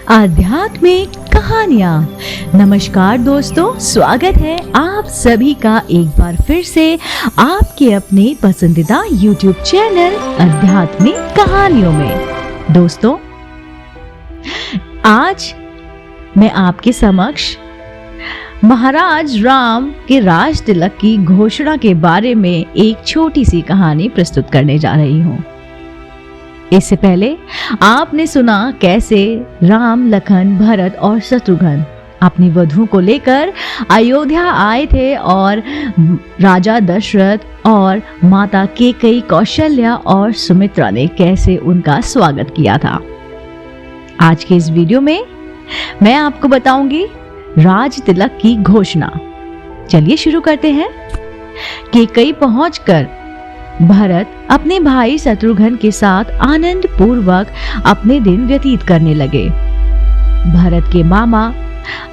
आध्यात्मिक कहानियाँ। नमस्कार दोस्तों, स्वागत है आप सभी का एक बार फिर से आपके अपने पसंदीदा YouTube चैनल आध्यात्मिक कहानियों में। दोस्तों, आज मैं आपके समक्ष महाराज राम के राज तिलक की घोषणा के बारे में एक छोटी सी कहानी प्रस्तुत करने जा रही हूँ। इससे पहले आपने सुना कैसे राम, लखन, भरत और शत्रुघ्न अपनी वधू को लेकर अयोध्या आए थे और राजा दशरथ और माता कैकेयी, कौशल्या और सुमित्रा ने कैसे उनका स्वागत किया था। आज के इस वीडियो में मैं आपको बताऊंगी राज तिलक की घोषणा। चलिए शुरू करते हैं। कैकेयी पहुंचकर भरत अपने भाई शत्रुघ्न के साथ आनंद पूर्वक अपने दिन व्यतीत करने लगे। भरत के मामा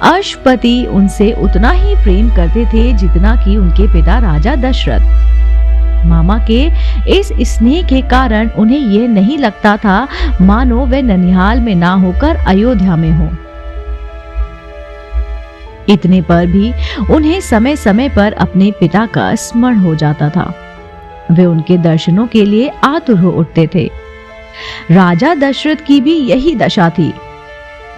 अश्वपति उनसे उतना ही प्रेम करते थे जितना कि उनके पिता राजा दशरथ। मामा के इस स्नेह के कारण उन्हें यह नहीं लगता था मानो वे ननिहाल में ना होकर अयोध्या में हो। इतने पर भी उन्हें समय समय पर अपने पिता का स्मरण हो जाता था। वे उनके दर्शनों के लिए आतुर हो उठते थे। राजा दशरथ की भी यही दशा थी।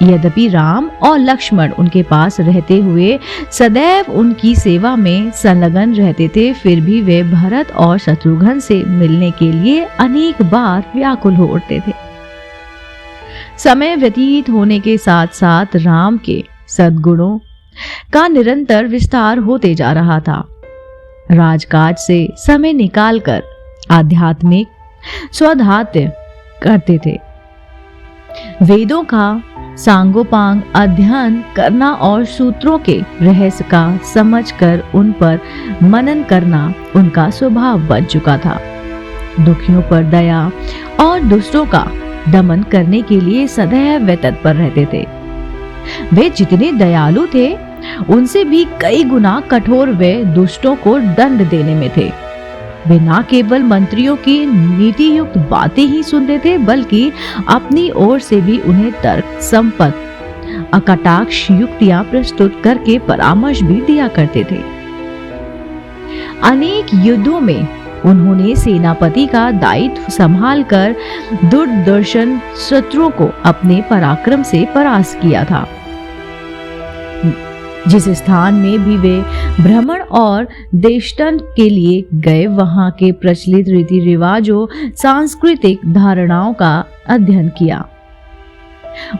यद्यपि राम और लक्ष्मण उनके पास रहते हुए सदैव उनकी सेवा में संलग्न रहते थे, फिर भी वे भरत और शत्रुघ्न से मिलने के लिए अनेक बार व्याकुल हो उठते थे। समय व्यतीत होने के साथ साथ राम के सद्गुणों का निरंतर विस्तार होते जा रहा था। राजकाज से समय निकालकर आध्यात्मिक स्वधात्य करते थे। वेदों का सांगोपांग अध्ययन करना और सूत्रों के रहस्य का समझकर उन पर मनन करना उनका स्वभाव बन चुका था। दुखियों पर दया और दुष्टों का दमन करने के लिए सदैव वे तत्पर रहते थे। वे जितने दयालु थे उनसे भी कई गुना कठोर वे दुष्टों को दंड देने में थे। वे न केवल मंत्रियों की नीति युक्त बातें ही सुनते थे, बल्कि अपनी ओर से भी उन्हें तर्क संपत्त अकटाक्ष युक्तियां प्रस्तुत करके परामर्श भी दिया करते थे। अनेक युद्धों में उन्होंने सेनापति का दायित्व संभालकर दुर्दर्शन शत्रुओं को अपने पराक्रम से परास्त किया था। जिस स्थान में भी वे भ्रमण और देशटन के लिए गए, वहां के प्रचलित रीति रिवाजों, सांस्कृतिक धारणाओं का अध्ययन किया,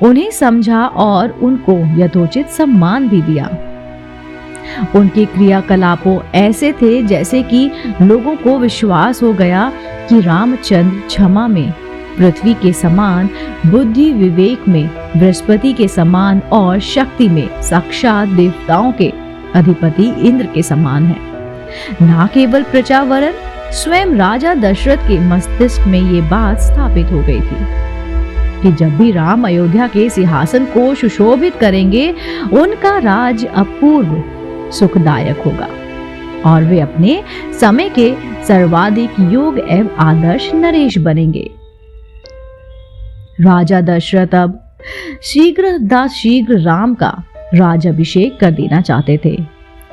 उन्हें समझा और उनको यथोचित सम्मान भी दिया। उनके क्रियाकलापों ऐसे थे जैसे कि लोगों को विश्वास हो गया कि रामचंद्र क्षमा में पृथ्वी के समान, बुद्धि विवेक में बृहस्पति के समान और शक्ति में साक्षात देवताओं के अधिपति इंद्र के समान है। न केवल प्रजा वरन स्वयं राजा दशरथ के मस्तिष्क में ये बात स्थापित हो गई थी कि जब भी राम अयोध्या के सिंहासन को सुशोभित करेंगे, उनका राज अपूर्व सुखदायक होगा और वे अपने समय के सर्वाधिक योग्य एवं आदर्श नरेश बनेंगे। राजा दशरथ अब शीघ्र राम का राजाभिषेक कर देना चाहते थे।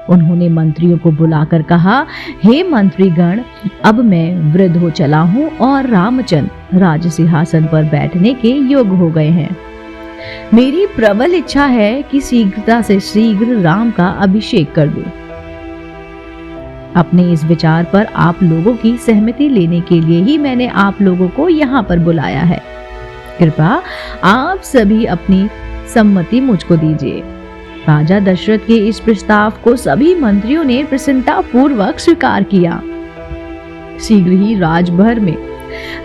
उन्होंने मंत्रियों को बुलाकर कहा, हे मंत्रीगण, अब मैं वृद्ध हो चला हूँ और रामचंद्र राज सिंहासन पर बैठने के योग्य हो गए हैं। मेरी प्रबल इच्छा है कि शीघ्रता से शीघ्र राम का अभिषेक कर दूं। अपने इस विचार पर आप लोगों की सहमति लेने के लिए ही मैंने आप लोगों को यहाँ पर बुलाया है। कृपा आप सभी अपनी सम्मति मुझको दीजिए। राजा दशरथ के इस प्रस्ताव को सभी मंत्रियों ने प्रसन्नता पूर्वक स्वीकार किया। शीघ्र ही राजभर में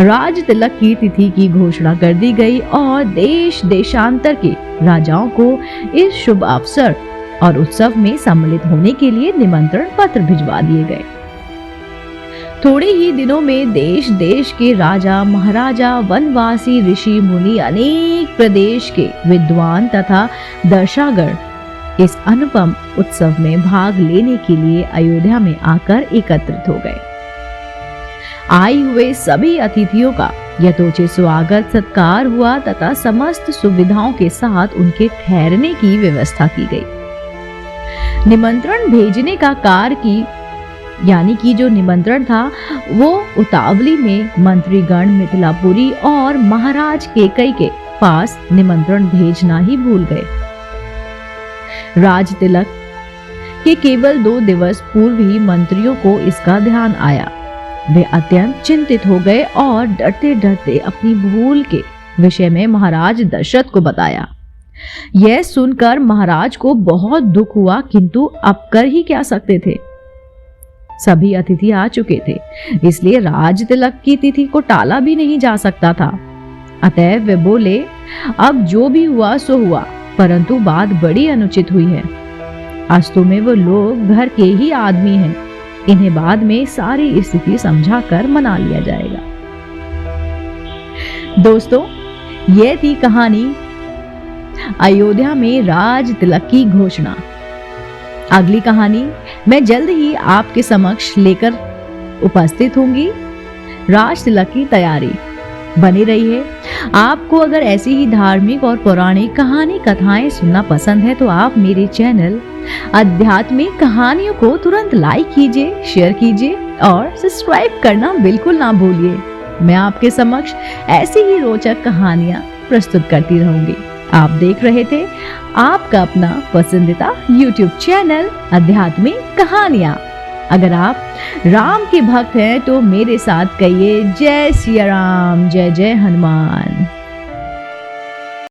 राज तिलक की तिथि की घोषणा कर दी गई और देश देशांतर के राजाओं को इस शुभ अवसर और उत्सव में सम्मिलित होने के लिए निमंत्रण पत्र भिजवा दिए गए। थोड़े ही दिनों में देश देश के राजा, महाराजा, वनवासी, ऋषि मुनि, अनेक प्रदेश के विद्वान तथा दर्शकगण इस अनुपम उत्सव में भाग लेने के लिए अयोध्या में आकर एकत्रित हो गए। आए हुए सभी अतिथियों का यथोचित स्वागत सत्कार हुआ तथा समस्त सुविधाओं के साथ उनके ठहरने की व्यवस्था की गई। निमंत्रण भेजने का कार्य की यानी कि जो निमंत्रण था वो उतावली में मंत्रीगण मिथिलापुरी और महाराज केकई के पास निमंत्रण भेजना ही भूल गए। राज तिलक के केवल 2 दिवस पूर्व ही मंत्रियों को इसका ध्यान आया। वे अत्यंत चिंतित हो गए और डरते डरते अपनी भूल के विषय में महाराज दशरथ को बताया। यह सुनकर महाराज को बहुत दुख हुआ, किंतु अब कर ही क्या सकते थे। सभी अतिथि आ चुके थे, इसलिए राज तिलक की तिथि को टाला भी नहीं जा सकता था। अतएव वे बोले, अब जो भी हुआ सो हुआ, परंतु बात बड़ी अनुचित हुई है। अस्तु में वो लोग घर के ही आदमी हैं, इन्हें बाद में सारी स्थिति समझाकर मना लिया जाएगा। दोस्तों, यह थी कहानी अयोध्या में राज तिलक की घोषणा। अगली कहानी मैं जल्द ही आपके समक्ष लेकर उपस्थित होंगी। राज तिलक की तैयारी बनी रही है। आपको अगर ऐसी ही धार्मिक और पौराणिक कहानी कथाएं सुनना पसंद है तो आप मेरे चैनल आध्यात्मिक कहानियों को तुरंत लाइक कीजिए, शेयर कीजिए और सब्सक्राइब करना बिल्कुल ना भूलिए। मैं आपके समक्ष ऐसी ही रोचक कहानियां प्रस्तुत करती रहूंगी। आप देख रहे थे आपका अपना पसंदीदा YouTube चैनल आध्यात्मिक कहानियां। अगर आप राम के भक्त हैं तो मेरे साथ कहिए जय सिया राम, जय जय हनुमान।